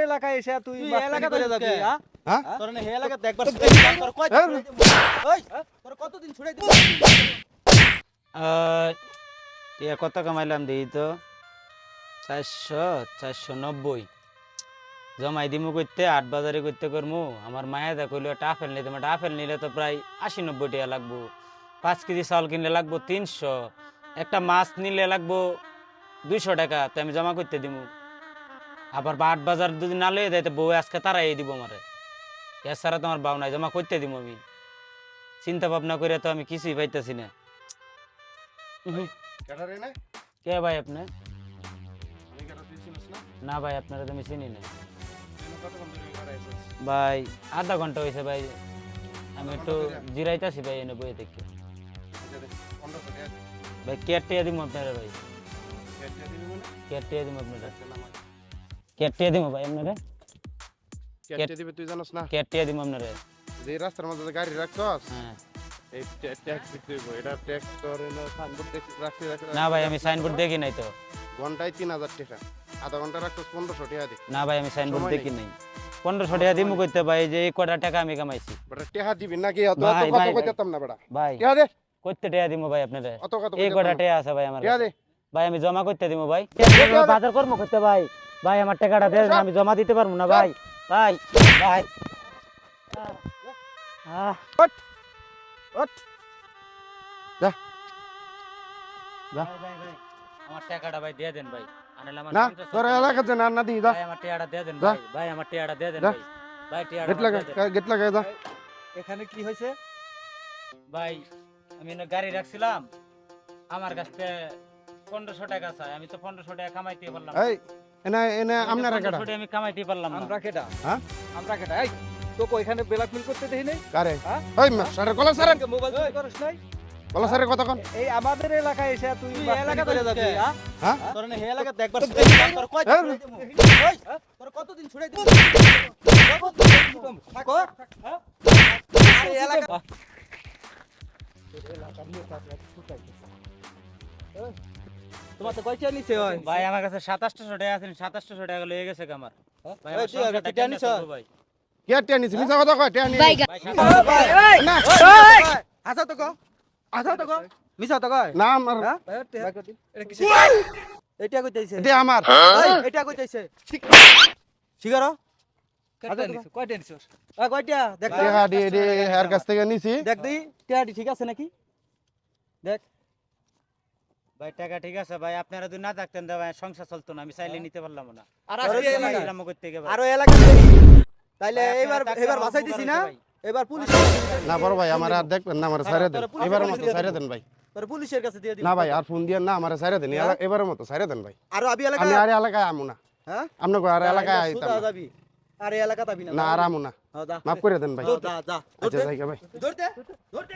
এলাকায় এসে তুই তুই মাস্তানি এলাকা করে ধরে যাবি, ঢুকে, হ্যাঁ? হ্যাঁ তোর না হে এলাকাতে একবার তোর কয় ওই তোর কতদিন ছুড়াই দিব টিয়া কত কামাইলাম দিই তো 490 জমাই দিমু করতে 8 বাজারে করতে করমু আমার মায়া দা কইলো একটা আপেল নিতে একটা আপেল নিলে তো প্রায় 80-90 টাকা লাগবো 5 কেজি চাউল কিনলে লাগবো 300 একটা মাছ নিলে লাগবো 200 টাকা তো আমি জমা করতে দিমু আবার 8 বাজার যদি না লয়ে দেয় তো বউ আজকে তারাই দিব আমারে এছাড়া তো আমার বাউ নাই জমা করতে দিমু আমি চিন্তা ভাবনা করে তো আমি কিছুই পাইতেছি না কেডারে না কে ভাই আপনি আমি কেডা তুই চিনিস না না ভাই আপনারা তো আমি চিনি না তুই কতক্ষণ ধরে এখানে আইছিস ভাই আধা ঘন্টা হয়েছে ভাই আমি একটু জিরাইতেছি ভাই এনে বইয়ে থেকে আচ্ছা দে 1500 টাকা ভাই কেয়ার টিয়া দিব আপনারা ভাই কেটে দিবি মানে কেয়ার টিয়া দিব আপনারা নামাজ কেয়ার টিয়া দিব ভাই আপনারা কেটে দিবি তুই জানোস না কেয়ার টিয়া দিব আপনারা যে রাস্তার মধ্যে যে গাড়ি রাখছস হ্যাঁ এই ট্যাক্স দিতে হইব এটা ট্যাক্স তোর এনে সাইনবোর্ড রাখছি না ভাই আমি সাইনবোর্ড দেখি নাই তো ঘন্টায় 3000 টাকা আধা ঘন্টা রাখছস 1500 টাকা দে না ভাই আমি সাইনবোর্ড সময় দেখি নাই 1500 টাকা দিমু কইতে ভাই যে এই কটা টাকা আমি কামাইছি বেটা টাকা দিবি নাকি অত ভাই, অত কত ভাই, কইতাম না বেটা ভাই টাকা দে কইতে টাকা দিমু ভাই আপনারা অত কত এই কইতাম কটা না। টাকা আছে ভাই আমার টাকা দে ভাই আমি জমা করতে দিমু ভাই দে। বাজার করবো করতে ভাই ভাই আমার টাকাটা দেন আমি জমা দিতে পারবো না ভাই ভাই ভাই ওঠ ওঠ যা আমার টাকাটা ভাই দিয়ে দেন ভাই আনালে আমার না সন্তুষ্ট তোর হবে। এলাকাতে না না দি যা ভাই আমার টাকাটা দিয়ে দেন যা। ভাই ভাই আমার টাকাটা দিয়ে দেন যা। ভাই ভাই টাকাটা গেট লাগা গেট লাগা যা এখানে কি হয়েছে? ভাই আমি না গাড়ি রাখছিলাম আমার কাছে 1500 টাকা চাই আমি তো 1500 টাকা কামাইতে পারলাম না। এই এনে এনে আমি তো আমনারা কেডা 1500 টাকা আমি কামাইতে পারলাম না আমরা কেটা? হ্যাঁ? আমরা কেটা? এই তোকে ওইখানে ব্ল্যাকমেল করতে দেখি নাই? কারে হ্যাঁ? ওই সারে কলা সারে মোবাইল চুরি করিস নাই? কলা সারে কত কোন এই আমাদের এলাকায় এসে তুই তুই মাস্তানি এলাকা করে ধরে যাবি, ঢুকে, হ্যাঁ? হ্যাঁ তোর না হে এলাকাতে একবার তোর কয় হ্যাঁ? ওই তোর কতদিন ছুড়াই দিব থাকো আরে এলাকা তোমার তো কয়টা নিছে ওই ভাই আমার কাছে 2700 টাকা আছে 2700 টাকা লয়ে গেছে আমার ভাই আমার এই তুই আর সংসারটা টিয়া কেমনে নিছ? চলবো ভাই কে টিয়া নিছ মিছা কথা কয় টিয়া নি ভাই না আসা তো কো আসা তো কো মিছা তো কয় না আমার হ্যাঁ এটা কিসে এটা কইতাইছে এটা আমার এটা কইতাইছে শিগারো কয়টা নিছিস? কয়টা নিছিস? কয়টা দেখ তো। টাকা দিয়ে দিয়ে এর কাছ থেকে নিছি দেখ দি টিয়াটি ঠিক আছে নাকি দেখ ভাই টাকা ঠিক আছে ভাই আপনারা যদি না থাকতেন তো ভাই সংসার চলতো না আমি চাইলে নিতে পারলাম না আর আজকে আজকে এলাকা এলাম করতে গেলে আরো এলাকা দেরি তাইলে ভাই, এবার আপনারা এবার থাকতে বাঁচাই আমার দিছি উপকার না হয়েছে ভাই। এবার পুলিশ না বড় ভাই আমার আর দেখবেন না আমার সাইরে দেন তোরা পুলিশের এবারের কাছে মতো দিয়ে সাইরে দিবি। দেন ভাই তোর পুলিশের কাছে দিয়ে দিবি না ভাই আর ফোন দিয়ে না আমার সাইরে দেন এবারের মতো সাইরে দেন ভাই আরো আবি এলাকা আমি আর এলাকায় আমু না হ্যাঁ আপনাকে আর এলাকায় আইতাম সুদা না। যাবি আর এই এলাকা যাবি না না আর আমু না হ্যাঁ, যা মাফ করে দেন ভাই যা যা আচ্ছা যাই ভাই ধরতে ধরতে